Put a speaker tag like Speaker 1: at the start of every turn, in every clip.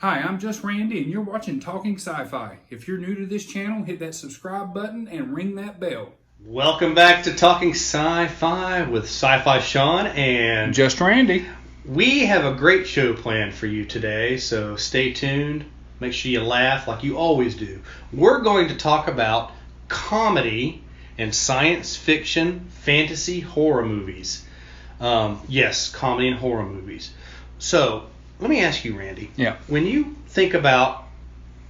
Speaker 1: Hi, I'm just Randee, and you're watching Talking Sci-Fi. If you're new to this channel, hit that subscribe button and ring that bell.
Speaker 2: Welcome back to Talking Sci-Fi with Sci-Fi Sean and
Speaker 1: Just Randee.
Speaker 2: We have a great show planned for you today, so stay tuned. Make sure you laugh like you always do. We're going to talk about comedy and science fiction, fantasy, horror movies. Yes, comedy and horror movies. So, let me ask you, Randee.
Speaker 1: Yeah.
Speaker 2: When you think about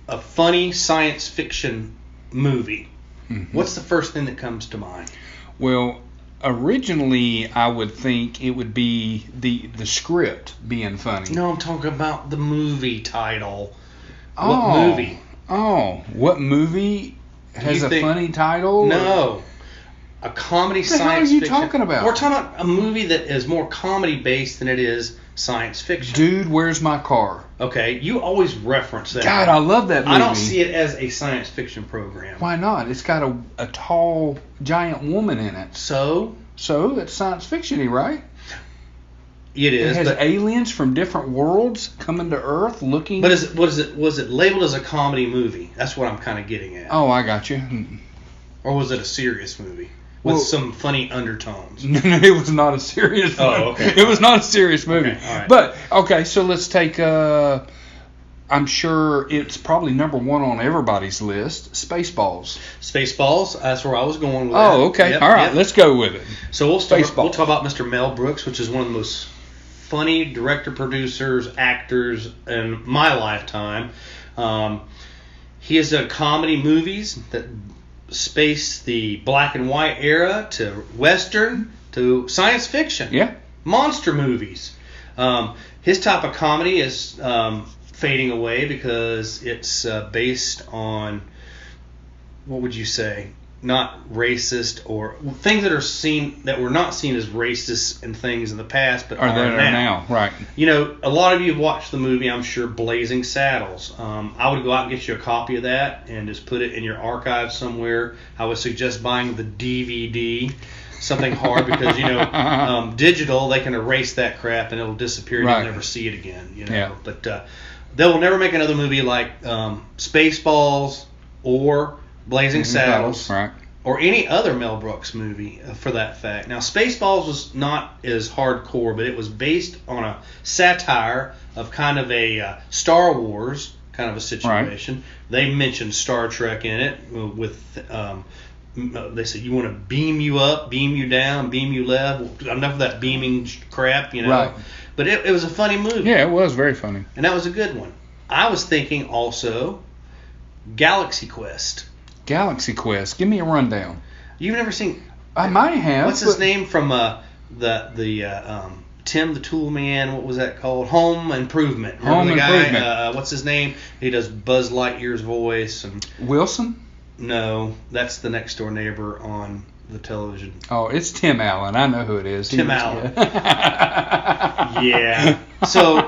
Speaker 2: a funny science fiction movie, what's the first thing that comes to mind?
Speaker 1: Well, originally I would think it would be the script being funny.
Speaker 2: No, I'm talking about the movie title.
Speaker 1: Oh,
Speaker 2: What movie?
Speaker 1: What movie has a funny title?
Speaker 2: No. A comedy
Speaker 1: What the hell
Speaker 2: science
Speaker 1: are you
Speaker 2: fiction.
Speaker 1: talking about?
Speaker 2: We're talking about a movie that is more comedy based than it is science fiction.
Speaker 1: Dude, Where's My Car?
Speaker 2: Okay, you always reference that.
Speaker 1: God, I love that movie.
Speaker 2: I don't see it as a science fiction program.
Speaker 1: Why not? It's got a tall, giant woman in it.
Speaker 2: So
Speaker 1: that's science fiction-y, right?
Speaker 2: it is.
Speaker 1: It has
Speaker 2: but
Speaker 1: aliens from different worlds coming to Earth looking.
Speaker 2: But was it labeled as a comedy movie? That's what I'm kind of getting at.
Speaker 1: Oh, I got you.
Speaker 2: Or was it a serious movie with some funny undertones?
Speaker 1: No, it was not a serious movie.
Speaker 2: Oh, okay.
Speaker 1: It was not a serious movie.
Speaker 2: Okay, all right.
Speaker 1: But, okay, so let's take, I'm sure it's probably number one on everybody's list, Spaceballs.
Speaker 2: Spaceballs, that's where I was going with
Speaker 1: Oh,
Speaker 2: that.
Speaker 1: okay.
Speaker 2: Yep,
Speaker 1: All right,
Speaker 2: yep.
Speaker 1: let's go with it.
Speaker 2: So we'll talk
Speaker 1: Spaceballs.
Speaker 2: about Mr. Mel Brooks, which is one of the most funny director, producers, actors in my lifetime. He has done comedy movies that space the black and white era to Western to science fiction.
Speaker 1: Yeah.
Speaker 2: Monster movies. His type of comedy is fading away because it's based on, what would you say, not racist or things that were not seen as racist and things in the past, but
Speaker 1: Or
Speaker 2: are
Speaker 1: that are now, right.
Speaker 2: You know, a lot of you have watched the movie, I'm sure, Blazing Saddles. I would go out and get you a copy of that and just put it in your archive somewhere. I would suggest buying the DVD, something hard, because, you know, digital, they can erase that crap and it'll disappear and
Speaker 1: Right.
Speaker 2: you'll never see it again, you know.
Speaker 1: Yeah.
Speaker 2: But they will never make another movie like Spaceballs or Blazing Saddles.
Speaker 1: Right.
Speaker 2: Or any other Mel Brooks movie, for that fact. Now, Spaceballs was not as hardcore, but it was based on a satire of kind of a Star Wars kind of a situation. Right. They mentioned Star Trek in it with, they said, you want to beam you up, beam you down, beam you left. Enough of that beaming crap, you know.
Speaker 1: Right.
Speaker 2: But it was a funny movie.
Speaker 1: Yeah, it was very funny.
Speaker 2: And that was a good one. I was thinking also Galaxy Quest.
Speaker 1: Galaxy Quest. Give me a rundown.
Speaker 2: You've never seen?
Speaker 1: I might have.
Speaker 2: What's his name from the Tim the Tool Man? What was that called? Home Improvement.
Speaker 1: Home Improvement.
Speaker 2: Guy, what's his name? He does Buzz Lightyear's voice and.
Speaker 1: Wilson?
Speaker 2: No, that's the next door neighbor on the television.
Speaker 1: Oh, it's Tim Allen. I know who it is.
Speaker 2: Tim Allen. Yeah. So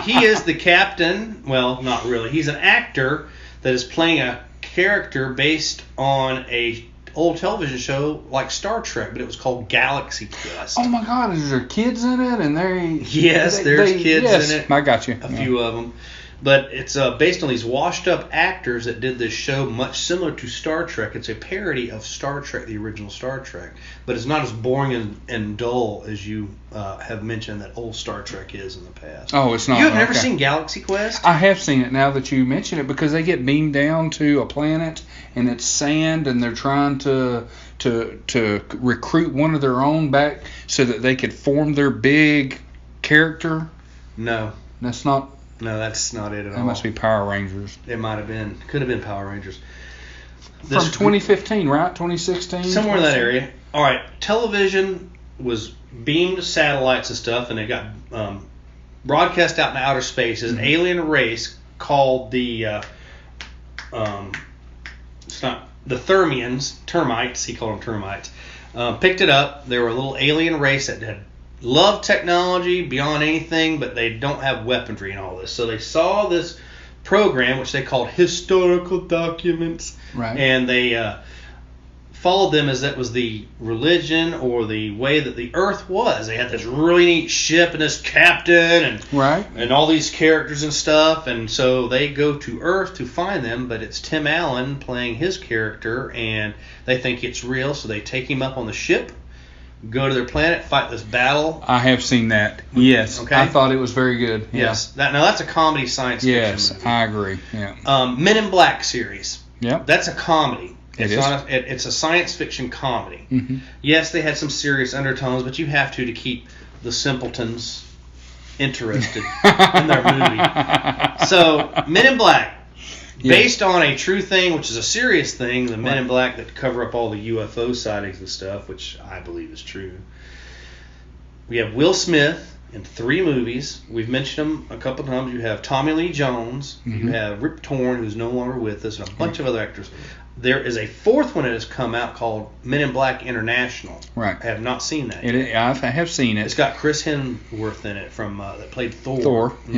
Speaker 2: he is the captain. Well, not really. He's an actor that is playing a character based on a old television show like Star Trek, but it was called Galaxy Quest.
Speaker 1: Oh my God! Is there kids in it? And
Speaker 2: there's kids in it.
Speaker 1: I got you.
Speaker 2: A few of them, but it's based on these washed-up actors that did this show, much similar to Star Trek. It's a parody of Star Trek, the original Star Trek, but it's not as boring and dull as you have mentioned that old Star Trek is in the past.
Speaker 1: Oh, it's not.
Speaker 2: You have never seen Galaxy Quest?
Speaker 1: I have seen it now that you mention it, because they get beamed down to a planet and it's sand, and they're trying to recruit one of their own back so that they could form their big character.
Speaker 2: No.
Speaker 1: That's not.
Speaker 2: No, that's not it at all.
Speaker 1: That must be Power Rangers.
Speaker 2: It might have been. Could have been Power Rangers.
Speaker 1: From 2015, right? 2016?
Speaker 2: Somewhere in that area. All right. Television was beamed satellites and stuff, and it got broadcast out in outer space. As an alien race called the termites. He called them termites. Picked it up. They were a little alien race that had loved technology beyond anything, but they don't have weaponry and all this. So they saw this program, which they called historical documents,
Speaker 1: right?
Speaker 2: And they followed them as that was the religion or the way that the Earth was. They had this really neat ship and this captain and all these characters and stuff. And so they go to Earth to find them, but it's Tim Allen playing his character, and they think it's real, so they take him up on the ship, go to their planet, fight this battle.
Speaker 1: I have seen that. Yes.
Speaker 2: Okay.
Speaker 1: I thought it was very good. Yeah.
Speaker 2: Yes. Now that's a comedy science fiction movie.
Speaker 1: Yes, I agree. Yeah.
Speaker 2: Men in Black series.
Speaker 1: Yeah.
Speaker 2: That's a comedy.
Speaker 1: It's
Speaker 2: a science fiction comedy.
Speaker 1: Mm-hmm.
Speaker 2: Yes, they had some serious undertones, but you have to keep the simpletons interested in their movie. So, Men in Black, based on a true thing, which is a serious thing, the Men in Black that cover up all the UFO sightings and stuff, which I believe is true. We have Will Smith in 3 movies. We've mentioned them a couple times. You have Tommy Lee Jones. Mm-hmm. You have Rip Torn, who's no longer with us, and a bunch of other actors. There is a 4th one that has come out called Men in Black International.
Speaker 1: Right.
Speaker 2: I have not seen that.
Speaker 1: I have seen it.
Speaker 2: It's got Chris Hemsworth in it from that played Thor.
Speaker 1: Mm-hmm.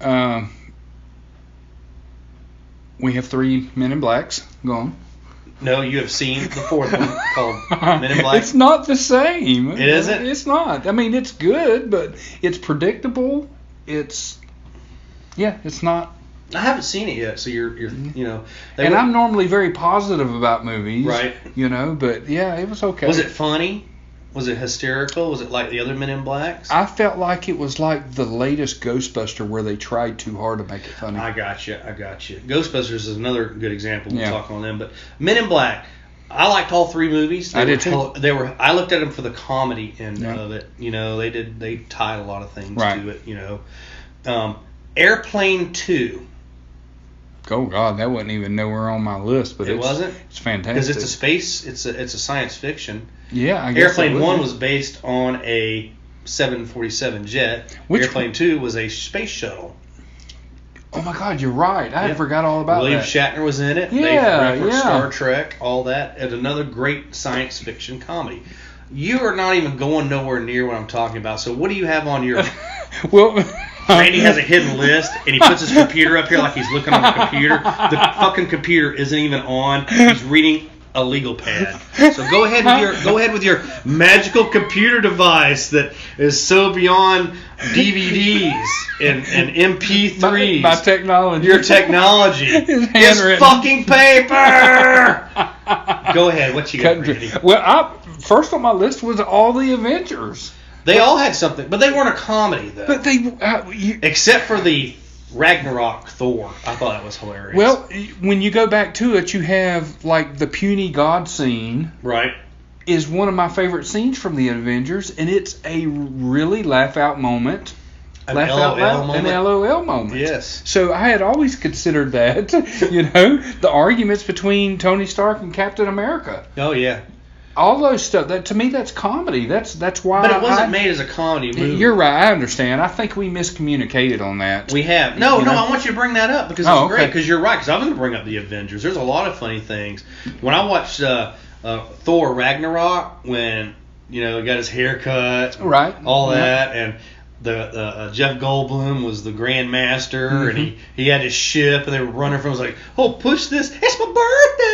Speaker 1: Yeah. We have 3 Men in Blacks. Go on.
Speaker 2: No, you have seen the 4th one called Men in Black.
Speaker 1: It's not the same.
Speaker 2: It isn't?
Speaker 1: It's not. I mean, it's good, but it's predictable. It's not.
Speaker 2: I haven't seen it yet, so you're
Speaker 1: And I'm normally very positive about movies.
Speaker 2: Right.
Speaker 1: But yeah, it was okay.
Speaker 2: Was it funny? Was it hysterical? Was it like the other Men in Blacks?
Speaker 1: I felt like it was like the latest Ghostbuster where they tried too hard to make it funny.
Speaker 2: I got you. Ghostbusters is another good example. We'll talk on them. But Men in Black, I liked all 3 movies.
Speaker 1: I did too.
Speaker 2: I looked at them for the comedy end of it. They tied a lot of things to it. Airplane 2.
Speaker 1: Oh God, that wasn't even nowhere on my list, but
Speaker 2: it wasn't.
Speaker 1: It's fantastic
Speaker 2: because it's a space. It's a science fiction.
Speaker 1: Yeah, I guess
Speaker 2: Airplane 1 was based on a 747 jet. Airplane 2 was a space shuttle.
Speaker 1: Oh my God, you're right. I forgot all about
Speaker 2: William
Speaker 1: that.
Speaker 2: Shatner was in it.
Speaker 1: Yeah,
Speaker 2: they referenced Star Trek, all that. And another great science fiction comedy. You are not even going nowhere near what I'm talking about. So what do you have on your...
Speaker 1: Well...
Speaker 2: Randy has a hidden list, and he puts his computer up here like he's looking on the computer. The fucking computer isn't even on. He's reading a legal pad. So go ahead with your magical computer device that is so beyond DVDs and MP3s.
Speaker 1: My technology.
Speaker 2: Your technology. It's fucking paper. Go ahead. What you got, Randy?
Speaker 1: Well, first on my list was all the Avengers.
Speaker 2: They all had something, but they weren't a comedy, though.
Speaker 1: But they...
Speaker 2: Except for the Ragnarok Thor. I thought that was hilarious.
Speaker 1: Well, when you go back to it, you have, like, the puny god scene.
Speaker 2: Right.
Speaker 1: Is one of my favorite scenes from the Avengers, and it's a really laugh-out moment.
Speaker 2: An LOL
Speaker 1: moment.
Speaker 2: Yes.
Speaker 1: So I had always considered that, the arguments between Tony Stark and Captain America.
Speaker 2: Oh, yeah.
Speaker 1: All those stuff. That to me, that's comedy. That's why.
Speaker 2: But it wasn't made as a comedy movie.
Speaker 1: You're right. I understand. I think we miscommunicated on that.
Speaker 2: We have. No. I want you to bring that up because it's great. Because you're right. Because I'm going to bring up the Avengers. There's a lot of funny things. When I watched Thor Ragnarok, when he got his hair cut,
Speaker 1: right,
Speaker 2: all that, and the Jeff Goldblum was the Grand Master, and he had his ship, and they were running from. It was like, oh, push this! It's my birthday!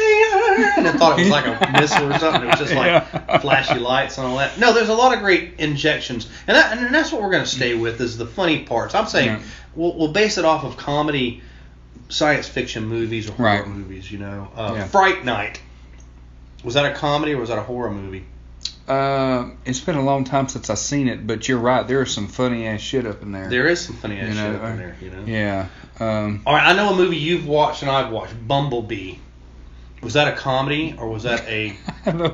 Speaker 2: And I thought it was like a missile or something. It was just like flashy lights and all that. No, there's a lot of great injections, and that's what we're going to stay with is the funny parts. I'm saying we'll base it off of comedy, science fiction movies or horror movies. Fright Night. Was that a comedy or was that a horror movie?
Speaker 1: It's been a long time since I've seen it, but you're right. There is some funny ass shit up in there.
Speaker 2: There is some funny ass shit up in there.
Speaker 1: Yeah.
Speaker 2: All right, I know a movie you've watched and I've watched. Bumblebee. Was that a comedy or was that a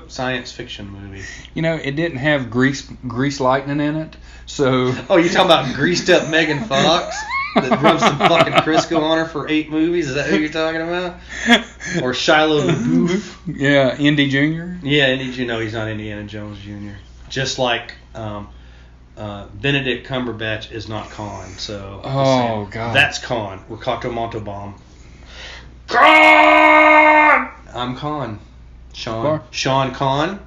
Speaker 2: science fiction movie?
Speaker 1: It didn't have grease lightning in it, so.
Speaker 2: Oh, you're talking about greased up Megan Fox that rubs some fucking Crisco on her for 8 movies? Is that who you're talking about? Or Shiloh LaBeouf?
Speaker 1: Yeah, Indy Jr.
Speaker 2: Yeah, Indy Jr. No, he's not Indiana Jones Jr. Just like Benedict Cumberbatch is not Khan. So.
Speaker 1: Oh God.
Speaker 2: That's Khan. Ricardo Montalban. Khan! I'm Khan. Sean Khan.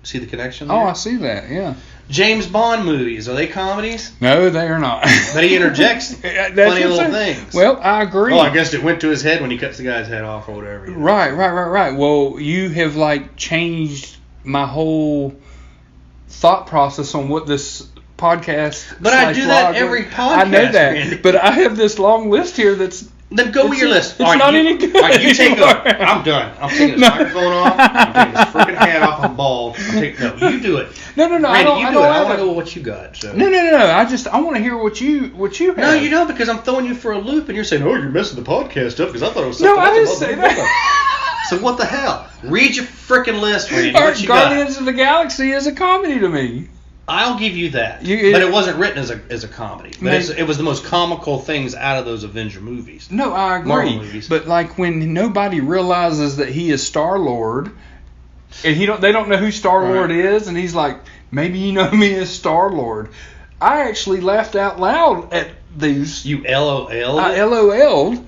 Speaker 2: See the connection there?
Speaker 1: Oh, I see that. Yeah.
Speaker 2: James Bond movies, are they comedies?
Speaker 1: No, they are not.
Speaker 2: But he interjects plenty of little things.
Speaker 1: Well, I agree.
Speaker 2: Oh, I guess it went to his head when he cuts the guy's head off or whatever.
Speaker 1: Right. Well, you have like changed my whole thought process on what this podcast.
Speaker 2: But I do that every podcast.
Speaker 1: I know that,
Speaker 2: Randy.
Speaker 1: but I have this long list here that's.
Speaker 2: Then go with your list.
Speaker 1: It's not any good.
Speaker 2: All right, you take over. I'm done. I'm taking this microphone off. I'm taking this freaking hat off. I'm bald. No, you do it.
Speaker 1: No.
Speaker 2: Randy,
Speaker 1: I don't
Speaker 2: do it. I want
Speaker 1: have
Speaker 2: to know what you got. So.
Speaker 1: No. I want to hear what you have.
Speaker 2: No, you don't, because I'm throwing you for a loop, and you're saying, "Oh, you're messing the podcast up," because I thought it was
Speaker 1: No,
Speaker 2: something.
Speaker 1: I didn't say that.
Speaker 2: So what the hell? Read your freaking list, Randy. What you
Speaker 1: Guardians
Speaker 2: got?
Speaker 1: of the Galaxy is a comedy to me.
Speaker 2: I'll give you that. But it wasn't written as a comedy. But it was the most comical things out of those Avenger movies.
Speaker 1: No, I agree.
Speaker 2: Marvel movies.
Speaker 1: But like when nobody realizes that he is Star-Lord, and they don't know who Star-Lord is, and he's like, maybe you know me as Star-Lord. I actually laughed out loud at these.
Speaker 2: You LOL'd?
Speaker 1: I LOL'd.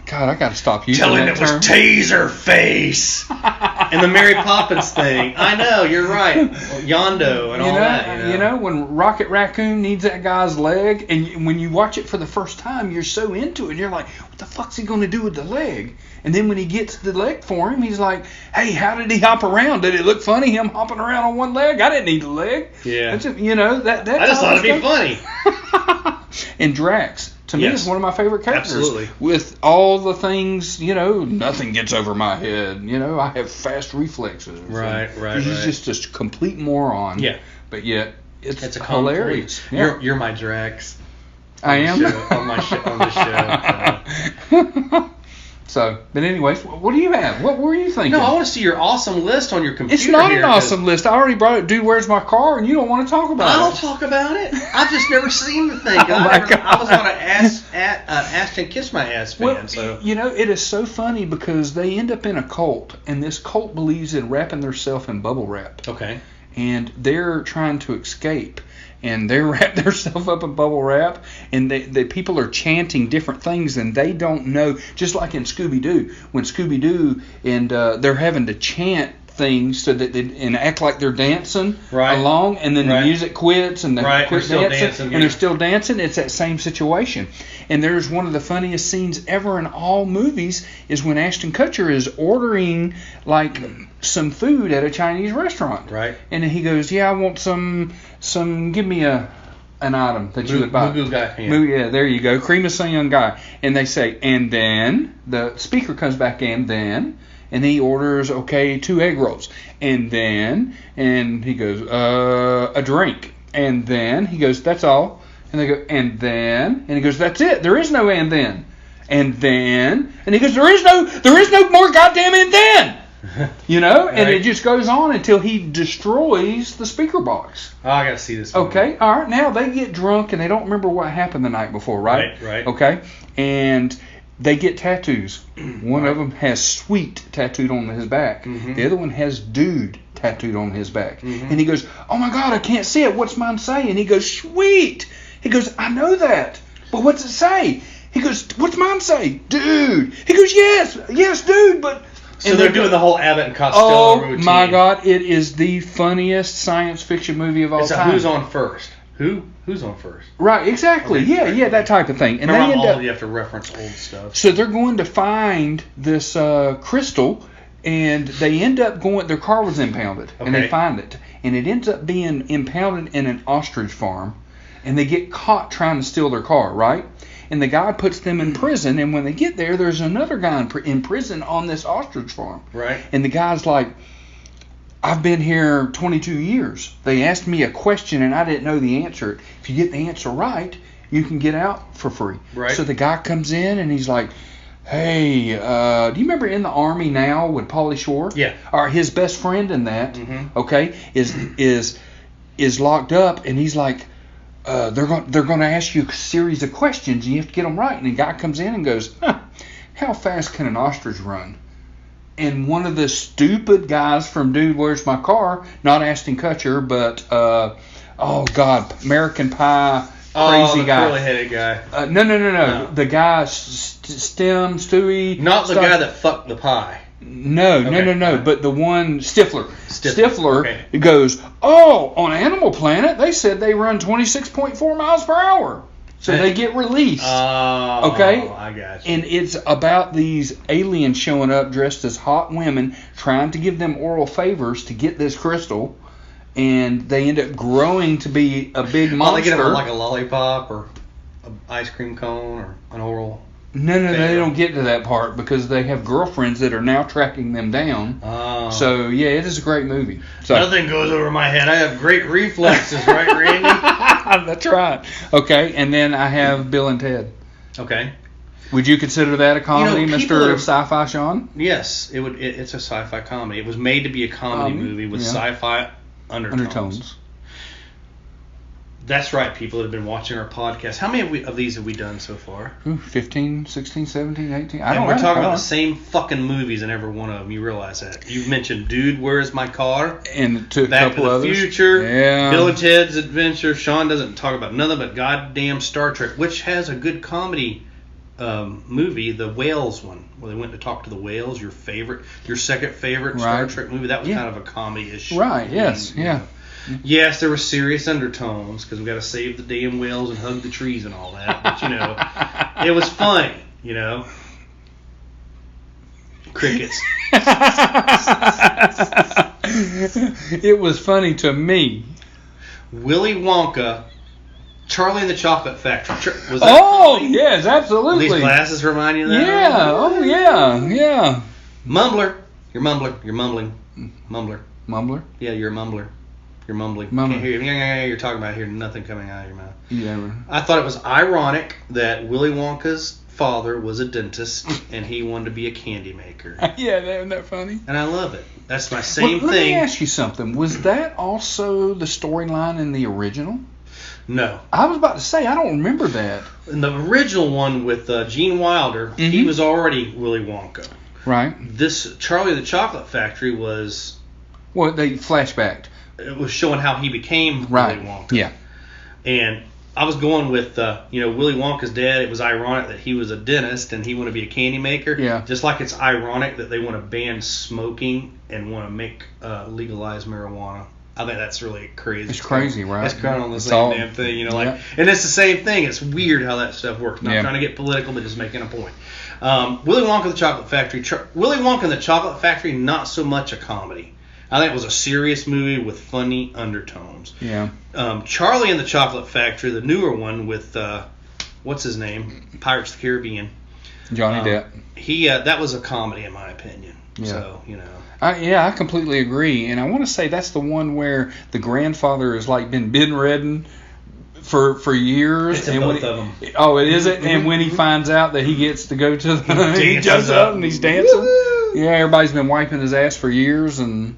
Speaker 1: God, I gotta stop using
Speaker 2: Tell him
Speaker 1: that
Speaker 2: it was
Speaker 1: term.
Speaker 2: Taser Face and the Mary Poppins thing. I know, you're right. Yondo and all that.
Speaker 1: You know, when Rocket Raccoon needs that guy's leg, and when you watch it for the first time, you're so into it. And you're like, what the fuck's he going to do with the leg? And then when he gets the leg for him, he's like, hey, how did he hop around? Did it look funny, him hopping around on one leg? I didn't need a leg.
Speaker 2: Yeah.
Speaker 1: That's just, that
Speaker 2: I just thought it'd be funny.
Speaker 1: And Drax, to me, is one of my favorite characters.
Speaker 2: Absolutely.
Speaker 1: With all the things, nothing gets over my head. I have fast reflexes.
Speaker 2: Right.
Speaker 1: He's just a complete moron.
Speaker 2: Yeah.
Speaker 1: But yet, it's
Speaker 2: a
Speaker 1: hilarious. Yeah.
Speaker 2: You're my Drax.
Speaker 1: I am.
Speaker 2: On the show.
Speaker 1: So, but anyways, what do you have? What were you thinking?
Speaker 2: No, I want to see your awesome list on your computer.
Speaker 1: It's not an awesome list. I already brought it. Dude, where's my car? And you don't want to talk about it.
Speaker 2: I'll talk about it. I've just never seen the thing.
Speaker 1: Oh my God.
Speaker 2: I was on an ass and kiss my ass fan.
Speaker 1: Well,
Speaker 2: so
Speaker 1: it is so funny because they end up in a cult, and this cult believes in wrapping themselves in bubble wrap.
Speaker 2: Okay.
Speaker 1: And they're trying to escape. And they wrap themselves up in bubble wrap, and the people are chanting different things, and they don't know. Just like in Scooby-Doo, when Scooby-Doo and they're having to chant things so that and act like they're dancing along, and then the music quits, and they quit dancing, and they're still dancing. It's that same situation. And there's one of the funniest scenes ever in all movies is when Ashton Kutcher is ordering like some food at a Chinese restaurant.
Speaker 2: Right.
Speaker 1: And then he goes, yeah, I want some give me an item that you would buy.
Speaker 2: Moo guy.
Speaker 1: Yeah, there you go. Cream of some young guy. And they say, and then the speaker comes back in, and he orders, 2 egg rolls. And he goes, a drink. And then he goes, that's all. And they go, and he goes, that's it. There is no and then. And he goes, there is no more goddamn and then. And it just goes on until he destroys the speaker box.
Speaker 2: Oh, I gotta see this movie.
Speaker 1: Okay, all right. Now they get drunk and they don't remember what happened the night before, right?
Speaker 2: Right.
Speaker 1: Okay, and they get tattoos. One of them has sweet tattooed on his back. Mm-hmm. The other one has dude tattooed on his back. Mm-hmm. And he goes, oh my God, I can't see it. What's mine say? And he goes, sweet. He goes, I know that, but what's it say? He goes, what's mine say? Dude. He goes, yes, dude, but...
Speaker 2: So they're doing the whole Abbott and Costello routine.
Speaker 1: Oh my God, it is the funniest science fiction movie of all time.
Speaker 2: Who's on first? Who's on first?
Speaker 1: Right, exactly. Okay, yeah, that type of thing. And
Speaker 2: you have to reference old stuff.
Speaker 1: So they're going to find this crystal, and they end up going. Their car was impounded, and they find it, and it ends up being impounded in an ostrich farm, and they get caught trying to steal their car, right? And the guy puts them in prison, and when they get there, there's another guy in prison on this ostrich farm.
Speaker 2: Right.
Speaker 1: And the guy's like, I've been here 22 years. They asked me a question, and I didn't know the answer. If you get the answer right, you can get out for free. Right. So the guy comes in, and he's like, hey, do you remember In the Army Now with Pauly Shore?
Speaker 2: Yeah.
Speaker 1: Or his best friend in that, is locked up, and he's like, they're going to ask you a series of questions, and you have to get them right. And the guy comes in and goes, how fast can an ostrich run? And one of the stupid guys from Dude, Where's My Car, not Ashton Kutcher, but, American Pie, crazy guy.
Speaker 2: The curly-headed guy.
Speaker 1: No. The guy, Stewie.
Speaker 2: Not the guy that fucked the pie.
Speaker 1: No. But the one Stifler
Speaker 2: Okay.
Speaker 1: goes, oh, on Animal Planet they said they run 26.4 miles per hour, so they get released. Okay,
Speaker 2: I got you.
Speaker 1: And it's about these aliens showing up dressed as hot women, trying to give them oral favors to get this crystal, and they end up growing to be a big monster.
Speaker 2: They get them like a lollipop or an ice cream cone or an oral.
Speaker 1: No, they don't get to that part because they have girlfriends that are now tracking them down.
Speaker 2: Oh.
Speaker 1: So, yeah, it is a great movie. So,
Speaker 2: nothing goes over my head. I have great reflexes, right, Randy?
Speaker 1: That's right. Okay, and then I have Bill and Ted.
Speaker 2: Okay.
Speaker 1: Would you consider that a comedy, Mr. Sci-Fi Sean?
Speaker 2: Yes, it would. It's a sci-fi comedy. It was made to be a comedy movie with sci-fi undertones. That's right, people that have been watching our podcast. How many of these have we done so far?
Speaker 1: 15, 16, 17, 18.
Speaker 2: And we're talking about the same fucking movies in every one of them. You realize that. You've mentioned Dude, Where's My Car?
Speaker 1: And to a
Speaker 2: Back
Speaker 1: couple
Speaker 2: to the
Speaker 1: others.
Speaker 2: Future.
Speaker 1: Yeah.
Speaker 2: Bill and Ted's Adventure. Sean doesn't talk about nothing but goddamn Star Trek, which has a good comedy movie, the whales one, where they went to talk to the whales. Your second favorite Star Trek movie. That was kind of a comedy-ish.
Speaker 1: Right, yes, yeah.
Speaker 2: Yes, there were serious undertones because we got to save the damn whales and hug the trees and all that. But, it was funny, Crickets.
Speaker 1: It was funny to me.
Speaker 2: Willy Wonka, Charlie and the Chocolate Factory. Was
Speaker 1: that
Speaker 2: funny?
Speaker 1: Yes, absolutely.
Speaker 2: These glasses remind you of that?
Speaker 1: Yeah, yeah.
Speaker 2: Mumbler. You're mumbling. Mumbler.
Speaker 1: Mumbler?
Speaker 2: Yeah, you're a mumbler. You're mumbling.
Speaker 1: Mumbling.
Speaker 2: Can't hear you. You're talking about here, nothing coming out of your mouth.
Speaker 1: Yeah.
Speaker 2: I thought it was ironic that Willy Wonka's father was a dentist and he wanted to be a candy maker.
Speaker 1: Yeah, isn't that funny?
Speaker 2: And I love it. That's my same thing.
Speaker 1: Let me ask you something. Was that also the storyline in the original?
Speaker 2: No.
Speaker 1: I was about to say, I don't remember that.
Speaker 2: In the original one with Gene Wilder, he was already Willy Wonka.
Speaker 1: Right.
Speaker 2: This Charlie the Chocolate Factory was...
Speaker 1: Well, they flashbacked.
Speaker 2: It was showing how he became
Speaker 1: Willy
Speaker 2: Wonka.
Speaker 1: Yeah.
Speaker 2: And I was going with, Willy Wonka's dad. It was ironic that he was a dentist and he wanted to be a candy maker.
Speaker 1: Yeah.
Speaker 2: Just like it's ironic that they want to ban smoking and want to make legalize marijuana. I think that's really crazy.
Speaker 1: It's crazy, right?
Speaker 2: It's kind of on the same damn thing, and it's the same thing. It's weird how that stuff works. Not trying to get political, but just making a point. Willy Wonka and the Chocolate Factory. Willy Wonka and the Chocolate Factory, not so much a comedy. I think it was a serious movie with funny undertones.
Speaker 1: Yeah.
Speaker 2: Charlie and the Chocolate Factory, the newer one with what's his name, Pirates of the Caribbean.
Speaker 1: Johnny Depp.
Speaker 2: That was a comedy in my opinion. Yeah. So
Speaker 1: I completely agree, and I want to say that's the one where the grandfather has been bedridden for years.
Speaker 2: It's in both of them.
Speaker 1: Oh, it is it. And when he finds out that he gets to go to he jumps up and he's dancing. Woo! Yeah, everybody's been wiping his ass for years and.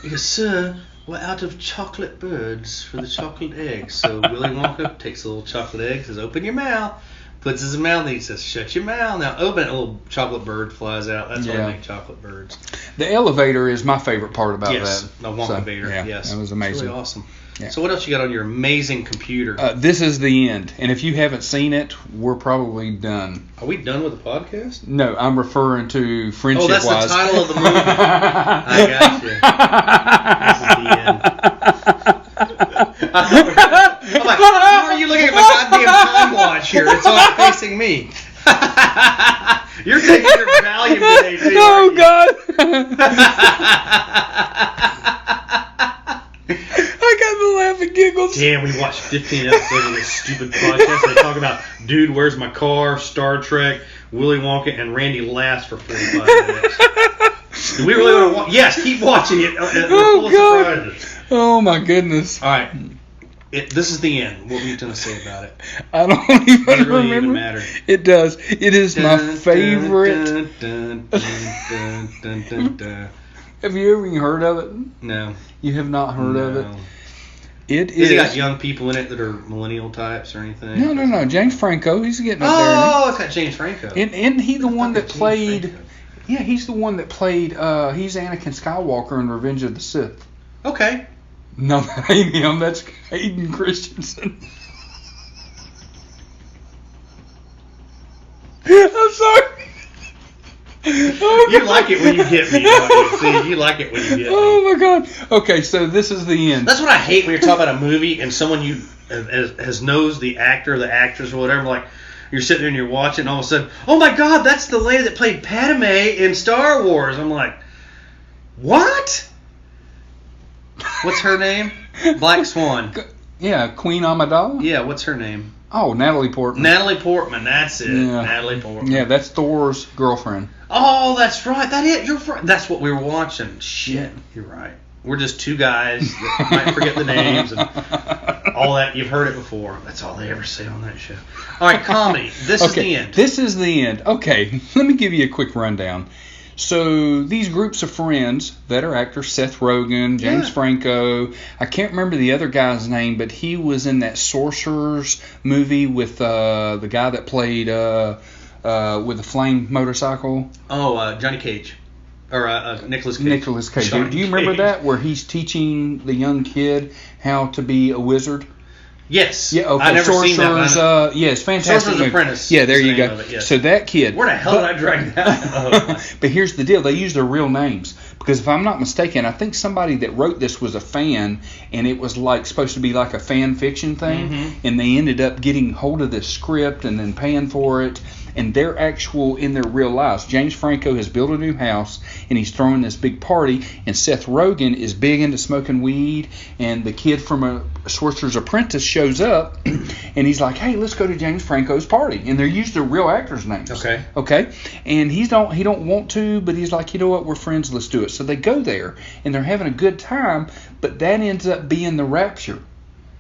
Speaker 2: Yes, sir. We're out of chocolate birds for the chocolate eggs. So Willy Wonka takes a little chocolate egg, says, "Open your mouth." Puts his mouth, and he says, "Shut your mouth." Now open it. A little chocolate bird flies out. That's why they make chocolate birds.
Speaker 1: The elevator is my favorite part about that.
Speaker 2: Yes, the Wonka Vader.
Speaker 1: Yeah,
Speaker 2: yes,
Speaker 1: that was amazing.
Speaker 2: It's really awesome.
Speaker 1: Yeah.
Speaker 2: So what else you got on your amazing computer?
Speaker 1: This is the end, and if you haven't seen it, we're probably done.
Speaker 2: Are we done with the podcast?
Speaker 1: No, I'm referring to friendship-wise.
Speaker 2: Oh, that's the title of the movie. I got you. This is the end. I'm like, why are you looking at my goddamn time watch here? It's all facing me. You're taking your Valium today, too.
Speaker 1: Oh, God. I got the laughing giggles.
Speaker 2: Damn, we watched 15 episodes of this stupid podcast. They talk about Dude, Where's My Car, Star Trek, Willy Wonka, and Randee laughs for 45 minutes. Do we really want to watch? Yes, keep watching it.
Speaker 1: Oh, God. Oh, my goodness.
Speaker 2: All right. This is the end. What were you going to say about it?
Speaker 1: I don't even
Speaker 2: Does it really
Speaker 1: remember.
Speaker 2: even matter?
Speaker 1: It does. It is my favorite. Have you ever even heard of it?
Speaker 2: No.
Speaker 1: You have not heard of it? It
Speaker 2: Has it got young people in it that are millennial types or anything?
Speaker 1: No. James Franco. He's getting up there.
Speaker 2: Oh, it's got James Franco.
Speaker 1: Isn't he the one that played... Yeah, he's the one that played... he's Anakin Skywalker in Revenge of the Sith.
Speaker 2: Okay.
Speaker 1: No, that ain't him. That's Hayden Christensen. I'm sorry.
Speaker 2: You like it when you get me, don't you? See, you like it when you get me.
Speaker 1: Oh my God. Okay, so this is the end.
Speaker 2: That's what I hate when you're talking about a movie and someone you knows the actor or the actress or whatever, like you're sitting there and you're watching and all of a sudden, oh my God, that's the lady that played Padme in Star Wars. I'm like, what? What's her name? Black Swan.
Speaker 1: Yeah, Queen Amidala?
Speaker 2: Yeah, what's her name?
Speaker 1: Oh, Natalie Portman.
Speaker 2: Natalie Portman, that's it.
Speaker 1: Yeah.
Speaker 2: Natalie Portman.
Speaker 1: Yeah, that's Thor's girlfriend.
Speaker 2: Oh, that's right. That's what we were watching. Shit, you're right. We're just two guys that might forget the names and all that. You've heard it before. That's all they ever say on that show. All right, comedy. This is the end.
Speaker 1: This is the end. Okay, let me give you a quick rundown. So these groups of friends that are actors, Seth Rogen, James Franco, I can't remember the other guy's name, but he was in that Sorcerers movie with the guy that played with the flame motorcycle.
Speaker 2: Oh, Johnny Cage. Or Nicolas Cage.
Speaker 1: Nicolas Cage. Do you remember that, where he's teaching the young kid how to be a wizard?
Speaker 2: Yes.
Speaker 1: Yeah, okay.
Speaker 2: I've never seen that.
Speaker 1: Yes, fantastic.
Speaker 2: Sorcerer's Apprentice.
Speaker 1: Yeah, there you go.
Speaker 2: It, yes.
Speaker 1: So that kid.
Speaker 2: Where the hell did I drag that?
Speaker 1: But here's the deal. They use their real names. Because if I'm not mistaken, I think somebody that wrote this was a fan, and it was like supposed to be like a fan fiction thing, and they ended up getting hold of this script and then paying for it. And they're in their real lives. James Franco has built a new house, and he's throwing this big party, and Seth Rogen is big into smoking weed, and the kid from a Sorcerer's Apprentice shows up, and he's like, hey, let's go to James Franco's party. And they're used their real actors' names. Okay? And he don't want to, but he's like, you know what, we're friends, let's do it. So they go there, and they're having a good time, but that ends up being the rapture.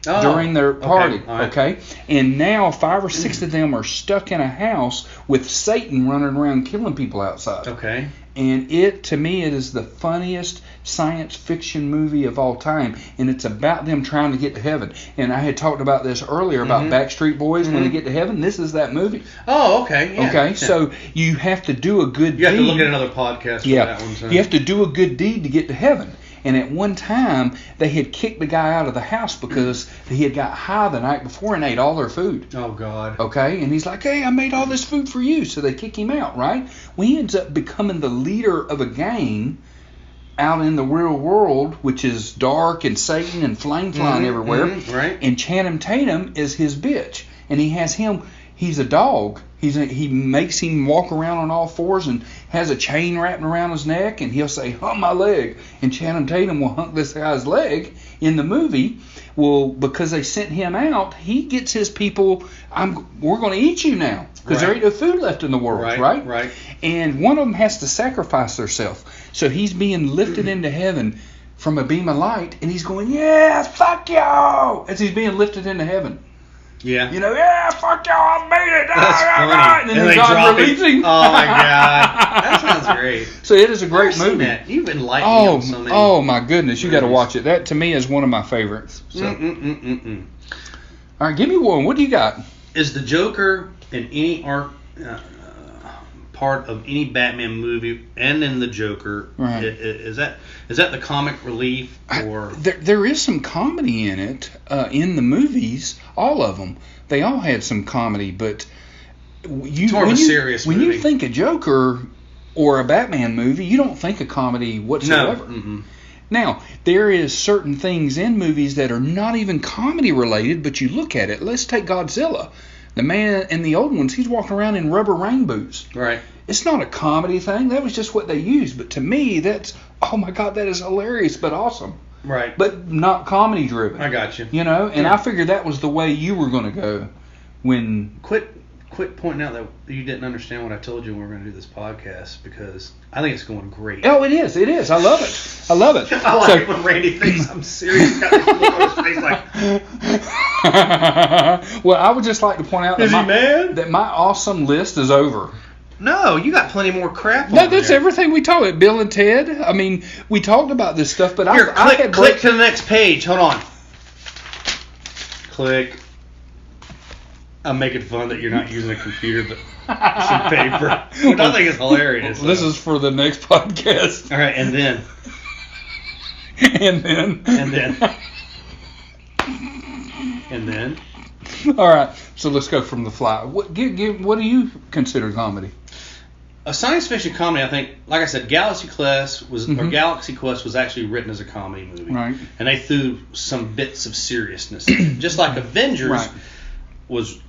Speaker 1: During their party, okay? And now 5 or 6 of them are stuck in a house with Satan running around killing people outside.
Speaker 2: Okay.
Speaker 1: And to me, it is the funniest science fiction movie of all time, and it's about them trying to get to heaven. And I had talked about this earlier about Backstreet Boys when they get to heaven. This is that movie.
Speaker 2: Oh, okay. Yeah.
Speaker 1: Okay, so you have to do a good deed.
Speaker 2: You have to look at another podcast for that one. So.
Speaker 1: You have to do a good deed to get to heaven. And at one time, they had kicked the guy out of the house because he had got high the night before and ate all their food.
Speaker 2: Oh, God.
Speaker 1: Okay? And he's like, hey, I made all this food for you. So they kick him out, right? Well, he ends up becoming the leader of a gang out in the real world, which is dark and Satan and flame flying everywhere.
Speaker 2: Right.
Speaker 1: And Channing Tatum is his bitch. And he has him... He's a dog. He makes him walk around on all fours and has a chain wrapped around his neck, and he'll say, hump my leg. And Channing Tatum will hump this guy's leg in the movie. Well, because they sent him out, he gets his people, we're going to eat you now. Because there ain't no food left in the world, right?
Speaker 2: Right.
Speaker 1: And one of them has to sacrifice themselves. So he's being lifted into heaven from a beam of light, and he's going, yeah, fuck y'all, as he's being lifted into heaven.
Speaker 2: Yeah.
Speaker 1: You know, yeah, fuck y'all, I made it.
Speaker 2: That's funny.
Speaker 1: And then they drop
Speaker 2: releasing. Oh, my God. That sounds great.
Speaker 1: So it is a great movie.
Speaker 2: That. You've enlightened me on so many.
Speaker 1: Oh, my goodness. You got to watch it. That, to me, is one of my favorites. So. All right, give me one. What do you got?
Speaker 2: Is the Joker in any part of any Batman movie and in the Joker, is that the comic relief? Or
Speaker 1: there is some comedy in it, in the movies, all of them. They all had some comedy, but
Speaker 2: it's more of a serious movie.
Speaker 1: When you think a Joker or a Batman movie, you don't think a comedy whatsoever.
Speaker 2: No.
Speaker 1: Now, there is certain things in movies that are not even comedy related, but you look at it. Let's take Godzilla. The man in the old ones, he's walking around in rubber rain boots.
Speaker 2: Right.
Speaker 1: It's not a comedy thing. That was just what they used. But to me, that's, oh my God, that is hilarious, but awesome.
Speaker 2: Right.
Speaker 1: But not comedy driven.
Speaker 2: I got you.
Speaker 1: You know, and I figured that was the way you were going to go when...
Speaker 2: Quit pointing out that you didn't understand what I told you when we were going to do this podcast, because I think it's going great.
Speaker 1: Oh, it is. It is. I love it. I love it.
Speaker 2: I like it when Randy thinks I'm serious. Got this look on his face like...
Speaker 1: Well, I would just like to point out that my awesome list is over.
Speaker 2: No, you got plenty more crap on
Speaker 1: No, that's
Speaker 2: there.
Speaker 1: everything we talked about. Bill and Ted. I mean, we talked about this stuff, but
Speaker 2: Here, click to the next page. Hold on. Click. I'm making fun that you're not using a computer, but some paper. Which I think is hilarious.
Speaker 1: This is for the next podcast.
Speaker 2: All right, and then.
Speaker 1: And then.
Speaker 2: And then. And then.
Speaker 1: All right, so let's go from the fly. What do you consider comedy?
Speaker 2: a science fiction comedy, I think, like I said, Galaxy Quest was actually written as a comedy movie.
Speaker 1: Right.
Speaker 2: And they threw some bits of seriousness in it. Just like Avengers was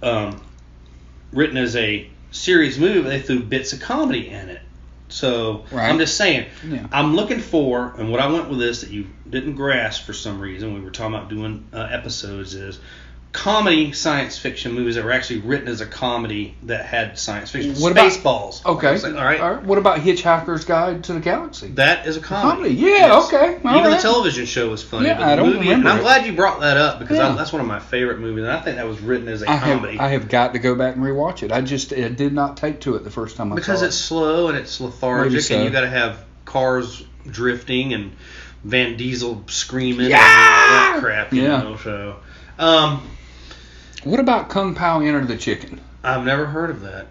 Speaker 2: written as a serious movie, but they threw bits of comedy in it. So I'm just saying, I'm looking for, and what I went with this that you didn't grasp for some reason, we were talking about doing episodes, is comedy science fiction movies that were actually written as a comedy that had science fiction. Spaceballs.
Speaker 1: Okay.
Speaker 2: All right.
Speaker 1: What about Hitchhiker's Guide to the Galaxy?
Speaker 2: That is a comedy.
Speaker 1: Yeah,
Speaker 2: yes.
Speaker 1: Okay.
Speaker 2: Even the television show was funny.
Speaker 1: Yeah,
Speaker 2: but
Speaker 1: I don't
Speaker 2: movie,
Speaker 1: remember
Speaker 2: and I'm
Speaker 1: it.
Speaker 2: glad you brought that up because that's one of my favorite movies, and I think that was written as a comedy.
Speaker 1: I have got to go back and rewatch it. It did not take to it the first time I saw it.
Speaker 2: Because it's slow and it's lethargic, and you got to have cars drifting and Van Diesel screaming and all that crap, you know. So,
Speaker 1: what about Kung Pao Enter the Chicken?
Speaker 2: I've never heard of that.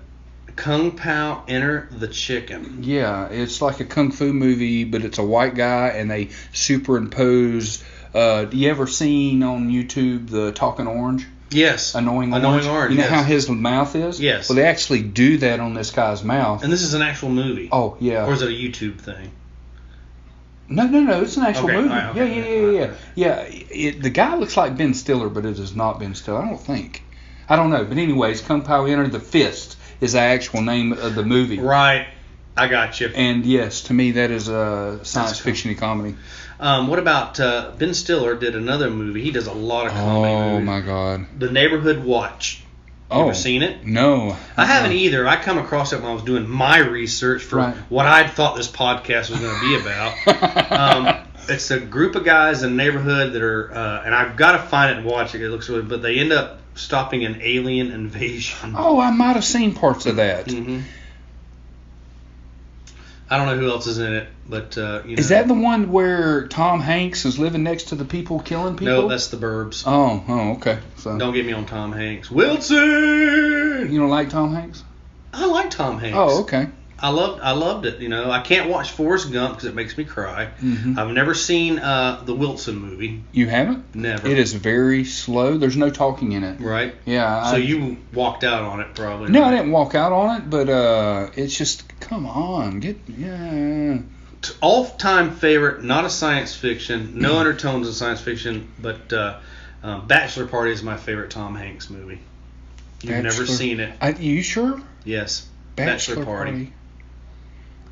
Speaker 2: Kung Pao Enter the Chicken.
Speaker 1: Yeah, it's like a kung fu movie, but it's a white guy, and they superimpose. You ever seen on YouTube the Talking Orange?
Speaker 2: Yes.
Speaker 1: Annoying Orange. You know how his mouth is?
Speaker 2: Yes.
Speaker 1: Well, they actually do that on this guy's mouth.
Speaker 2: And this is an actual movie.
Speaker 1: Oh, yeah.
Speaker 2: Or is it a YouTube thing?
Speaker 1: No, it's an actual movie.
Speaker 2: Right, okay.
Speaker 1: Yeah. The guy looks like Ben Stiller, but it is not Ben Stiller. I don't think. I don't know. But anyways, Kung Pao Enter the Fist is the actual name of the movie.
Speaker 2: Right. I got you.
Speaker 1: And yes, to me that is a science fiction comedy.
Speaker 2: What about Ben Stiller did another movie. He does a lot of comedy movies.
Speaker 1: Oh my God.
Speaker 2: The Neighborhood Watch. You ever seen it?
Speaker 1: No.
Speaker 2: I haven't either. I come across it when I was doing my research for what I thought this podcast was going to be about. It's a group of guys in a neighborhood that are, and I've got to find it and watch it. It looks really, but they end up stopping an alien invasion.
Speaker 1: Oh, I might have seen parts of that.
Speaker 2: Mm-hmm. I don't know who else is in it, but
Speaker 1: Is that the one where Tom Hanks is living next to the people killing people?
Speaker 2: No, that's The Burbs.
Speaker 1: Oh, okay. So
Speaker 2: don't get me on Tom Hanks. Wilson.
Speaker 1: You don't like Tom Hanks?
Speaker 2: I like Tom Hanks.
Speaker 1: Oh, okay.
Speaker 2: I loved it. I can't watch Forrest Gump because it makes me cry.
Speaker 1: Mm-hmm.
Speaker 2: I've never seen the Wilson movie.
Speaker 1: You haven't?
Speaker 2: Never.
Speaker 1: It is very slow. There's no talking in it.
Speaker 2: Right.
Speaker 1: Yeah.
Speaker 2: So you walked out on it probably.
Speaker 1: No,
Speaker 2: right?
Speaker 1: I didn't walk out on it, but it's just come on,
Speaker 2: All-time favorite, not a science fiction, no undertones of science fiction, but Bachelor Party is my favorite Tom Hanks movie. You've never seen it?
Speaker 1: You sure?
Speaker 2: Yes.
Speaker 1: Bachelor Party.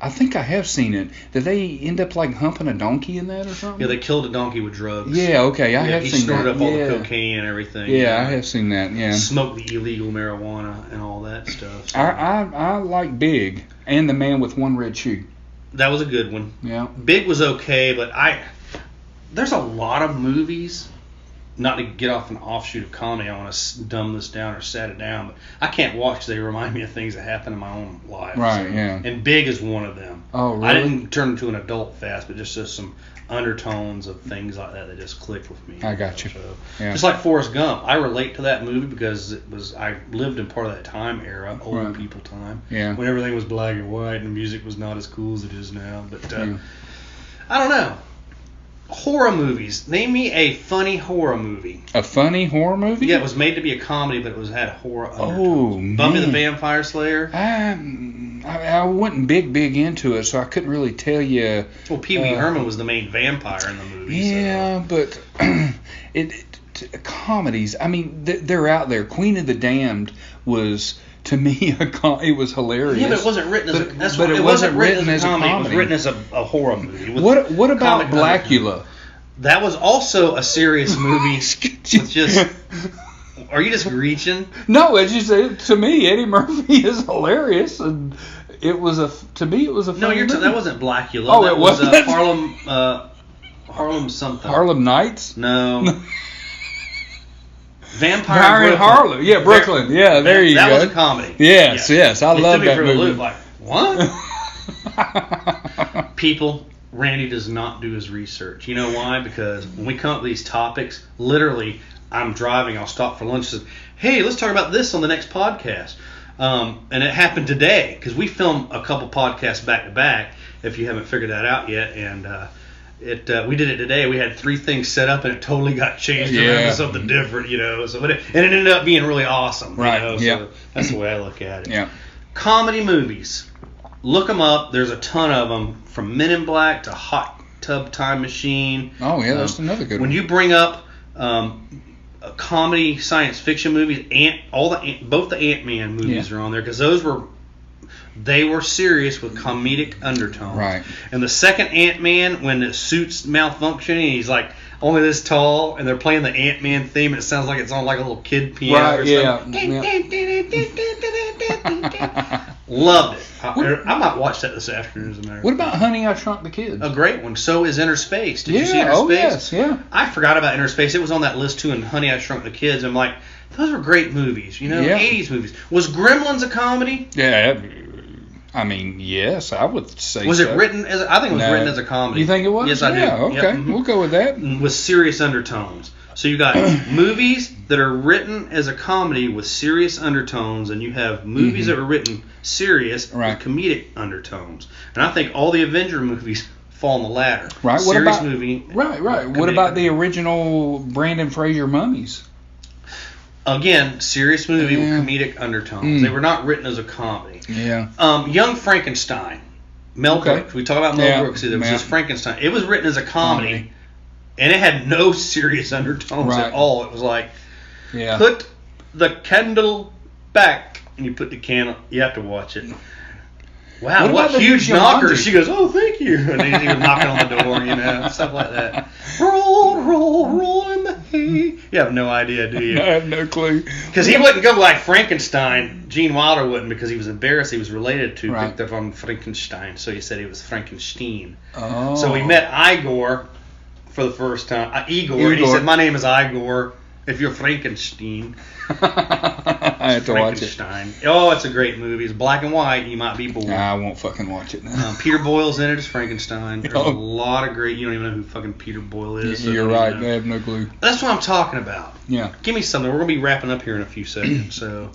Speaker 1: I think I have seen it. Did they end up like humping a donkey in that or something?
Speaker 2: Yeah, they killed a donkey with drugs.
Speaker 1: Yeah, okay, I have seen that.
Speaker 2: He snorted up all the cocaine and everything.
Speaker 1: Yeah, I have seen that. Yeah.
Speaker 2: Smoked the illegal marijuana and all that stuff. So.
Speaker 1: I like Big and The Man with One Red Shoe.
Speaker 2: That was a good one.
Speaker 1: Yeah.
Speaker 2: Big was okay, but there's a lot of movies. Not to get off an offshoot of comedy, I want to dumb this down or set it down, but I can't watch because they remind me of things that happen in my own life.
Speaker 1: Right,
Speaker 2: so.
Speaker 1: yeah.
Speaker 2: And Big is one of them.
Speaker 1: Oh, really?
Speaker 2: I didn't turn into an adult fast, but just some undertones of things like that just clicked with me.
Speaker 1: I got you.
Speaker 2: So,
Speaker 1: yeah.
Speaker 2: Just like Forrest Gump, I relate to that movie because I lived in part of that time era, old people time, when everything was black and white and the music was not as cool as it is now. But I don't know. Horror movies. Name me a funny horror movie.
Speaker 1: A funny horror movie?
Speaker 2: Yeah, it was made to be a comedy, but it had horror undertones.
Speaker 1: Oh, man.
Speaker 2: Buffy the Vampire Slayer?
Speaker 1: I wasn't big into it, so I couldn't really tell you.
Speaker 2: Well, Pee Wee Herman was the main vampire in the movie.
Speaker 1: Yeah,
Speaker 2: so.
Speaker 1: but comedies, I mean, they're out there. Queen of the Damned was... To me, it was hilarious.
Speaker 2: Yeah, but it wasn't written as a comedy.
Speaker 1: It wasn't written as a comedy.
Speaker 2: It was written as a horror movie.
Speaker 1: What about Blackula?
Speaker 2: That was also a serious movie. Are you just reaching?
Speaker 1: No, it's just to me, Eddie Murphy is hilarious, and to me it was a funny movie.
Speaker 2: That wasn't Blackula.
Speaker 1: Oh,
Speaker 2: that
Speaker 1: it wasn't.
Speaker 2: Harlem something.
Speaker 1: Harlem Nights?
Speaker 2: No. Vampire in
Speaker 1: Harlem. Yeah, Brooklyn. Yeah, there you go.
Speaker 2: That was a comedy.
Speaker 1: Yes. I love that movie.
Speaker 2: Loop, like, what? People, Randee does not do his research. You know why? Because when we come up with these topics, literally, I'm driving, I'll stop for lunch and say, hey, let's talk about this on the next podcast. And it happened today, because we film a couple podcasts back to back, if you haven't figured that out yet, and we did it today. We had 3 things set up, and it totally got changed around to something different, So, it ended up being really awesome,
Speaker 1: right?
Speaker 2: So that's the way I look at it.
Speaker 1: Yeah.
Speaker 2: Comedy movies. look them up. There's a ton of them, from Men in Black to Hot Tub Time Machine.
Speaker 1: Oh yeah, that's another good one.
Speaker 2: When you bring up comedy science fiction movies, both the Ant-Man movies are on there, because they were serious with comedic undertones.
Speaker 1: Right.
Speaker 2: And the second Ant-Man, when the suit's malfunctioning, he's like only this tall, and they're playing the Ant-Man theme, and it sounds like it's on like a little kid piano or something. Loved it. I might watch that this afternoon, as a matter of fact.
Speaker 1: What about Honey, I Shrunk the Kids?
Speaker 2: A great one. So is Inner Space. Did you see Inner Space?
Speaker 1: Yes, yeah.
Speaker 2: I forgot about Inner Space. It was on that list too, and Honey, I Shrunk the Kids. I'm like, those were great movies, 80s movies. Was Gremlins a comedy?
Speaker 1: Yeah, I mean, yes, I would say
Speaker 2: Was it written as I think it was written as a comedy.
Speaker 1: You think it was?
Speaker 2: Yes, I do.
Speaker 1: Okay,
Speaker 2: Yep.
Speaker 1: we'll go with that.
Speaker 2: With serious undertones. So you got movies that are written as a comedy with serious undertones, and you have movies that are written serious with comedic undertones. And I think all the Avenger movies fall in the latter.
Speaker 1: Right.
Speaker 2: Serious movie.
Speaker 1: Right. What about the original Brandon Fraser Mummies?
Speaker 2: Again, serious movie with comedic undertones. They were not written as a comedy.
Speaker 1: Yeah.
Speaker 2: Young Frankenstein. Mel Brooks. We talk about Mel Brooks. There was this Frankenstein. It was written as a comedy. And it had no serious undertones at all. It was like, put the candle back, and you put the candle. You have to watch it. Wow, what huge knocker! She goes, "Oh, thank you," and then he was knocking on the door, stuff like that. Roll in the hay. You have no idea, do you?
Speaker 1: I have no clue.
Speaker 2: Because he wouldn't go like Frankenstein. Gene Wilder wouldn't, because he was embarrassed. He was related to Victor von Frankenstein, so he said he was Frankenstein.
Speaker 1: Oh.
Speaker 2: So we met Igor for the first time. Igor. And he said, "My name is Igor. If you're Frankenstein."
Speaker 1: I have to watch it.
Speaker 2: Oh, it's a great movie. It's black and white. You might be bored.
Speaker 1: I won't fucking watch it now.
Speaker 2: Peter Boyle's in it as Frankenstein. There's a lot of great. You don't even know who fucking Peter Boyle is.
Speaker 1: You're right. I have no clue.
Speaker 2: That's what I'm talking about.
Speaker 1: Yeah.
Speaker 2: Give me something. We're gonna be wrapping up here in a few seconds. So.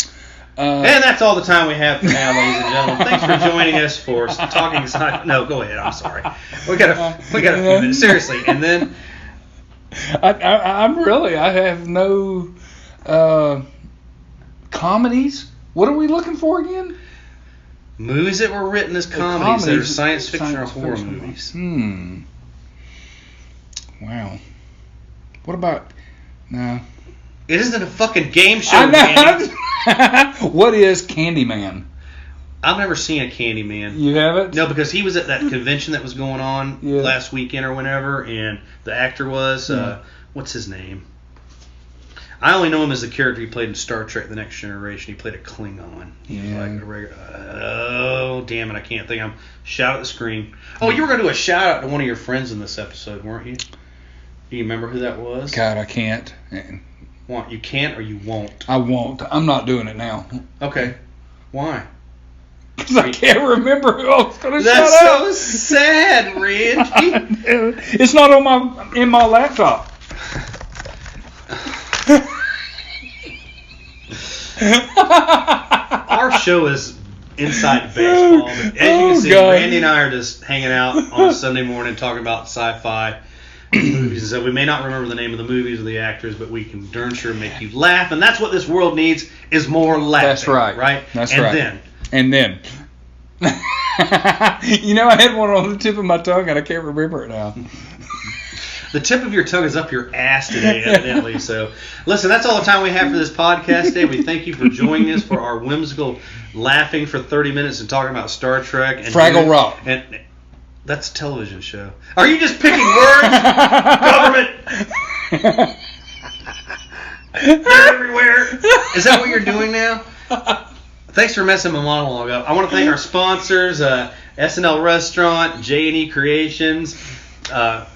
Speaker 2: And that's all the time we have for now, ladies and gentlemen. Thanks for joining us for talking sci-fi. No, go ahead. I'm sorry. We got a few minutes. Seriously, and then.
Speaker 1: I have no comedies. What are we looking for again?
Speaker 2: Movies that were written as comedies that are science fiction or horror movies.
Speaker 1: Wow. What about... No.
Speaker 2: It isn't a fucking game show, Randy.
Speaker 1: What is Candyman?
Speaker 2: I've never seen a Candyman.
Speaker 1: You haven't?
Speaker 2: No, because he was at that convention that was going on last weekend or whenever, and the actor was, what's his name? I only know him as the character he played in Star Trek: The Next Generation. He played a Klingon. He was like a regular, oh, damn it, I can't think. Shout at the screen. Oh, you were going to do a shout out to one of your friends in this episode, weren't you? Do you remember who that was?
Speaker 1: God, I can't.
Speaker 2: You can't or you won't?
Speaker 1: I won't. I'm not doing it now.
Speaker 2: Okay. Why?
Speaker 1: Because I can't remember who I was going to shout out.
Speaker 2: That's so sad, Randy.
Speaker 1: It's not in my laptop.
Speaker 2: Our show is inside baseball, but as you can see, Randy and I are just hanging out on a Sunday morning talking about sci-fi movies and stuff. We may not remember the name of the movies or the actors, but we can darn sure make you laugh, and that's what this world needs, is more laughing.
Speaker 1: That's right.
Speaker 2: Right?
Speaker 1: And then. I had one on the tip of my tongue, and I can't remember it now.
Speaker 2: The tip of your tongue is up your ass today, evidently. So, listen, that's all the time we have for this podcast today. We thank you for joining us for our whimsical laughing for 30 minutes and talking about Star Trek. And
Speaker 1: Fraggle Rock.
Speaker 2: And that's a television show. Are you just picking words? Government! They're everywhere. Is that what you're doing now? Thanks for messing my monologue up. I want to thank our sponsors, SNL Restaurant, J&E Creations,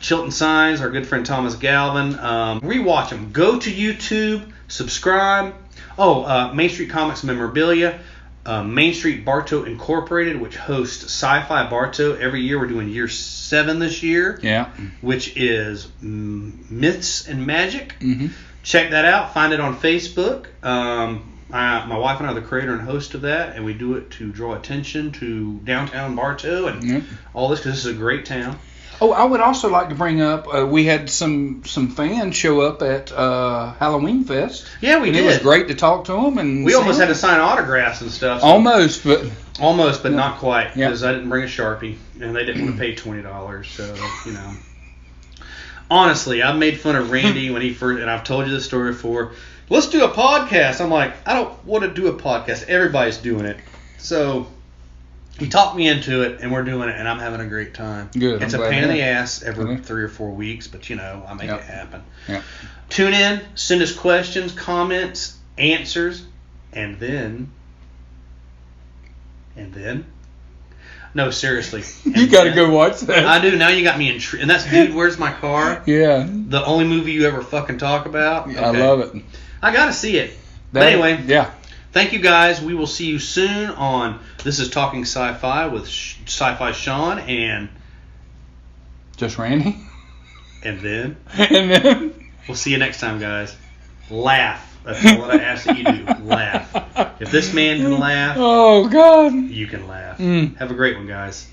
Speaker 2: Chilton Signs, our good friend Thomas Galvin. Rewatch them. Go to YouTube, subscribe. Main Street Comics Memorabilia, Main Street Bartow Incorporated, which hosts Sci-Fi Bartow every year. We're doing year 7 this year.
Speaker 1: Yeah.
Speaker 2: Which is Myths and Magic.
Speaker 1: Mm-hmm.
Speaker 2: Check that out. Find it on Facebook. My wife and I are the creator and host of that, and we do it to draw attention to downtown Bartow and all this, because this is a great town.
Speaker 1: Oh, I would also like to bring up, we had some fans show up at Halloween Fest.
Speaker 2: Yeah, we did.
Speaker 1: It was great to talk to them. And
Speaker 2: we almost had to sign autographs and stuff. So
Speaker 1: almost, but
Speaker 2: not quite, because I didn't bring a Sharpie, and they didn't want to pay $20. So, you know. Honestly, I made fun of Randee when he first, and I've told you this story before. Let's do a podcast. I'm like, I don't want to do a podcast. Everybody's doing it. So he talked me into it, and we're doing it, and I'm having a great time.
Speaker 1: Good.
Speaker 2: It's a pain in the ass every 3 or 4 weeks, but, you know, I make it happen.
Speaker 1: Yep.
Speaker 2: Tune in, send us questions, comments, answers, and then... No, seriously.
Speaker 1: You got to go watch that.
Speaker 2: I do. Now you got me and that's Dude, Where's My Car?
Speaker 1: Yeah.
Speaker 2: The only movie you ever fucking talk about? Okay.
Speaker 1: I love it.
Speaker 2: I got to see it. But anyway.
Speaker 1: Yeah.
Speaker 2: Thank you guys. We will see you soon on This is Talking Sci-Fi with Sci-Fi Sean and...
Speaker 1: Just Randee.
Speaker 2: And then...
Speaker 1: And then...
Speaker 2: We'll see you next time, guys. Laugh. That's all that I ask that you do. Laugh. If this man can laugh,
Speaker 1: oh God,
Speaker 2: you can laugh. Have a great one, guys.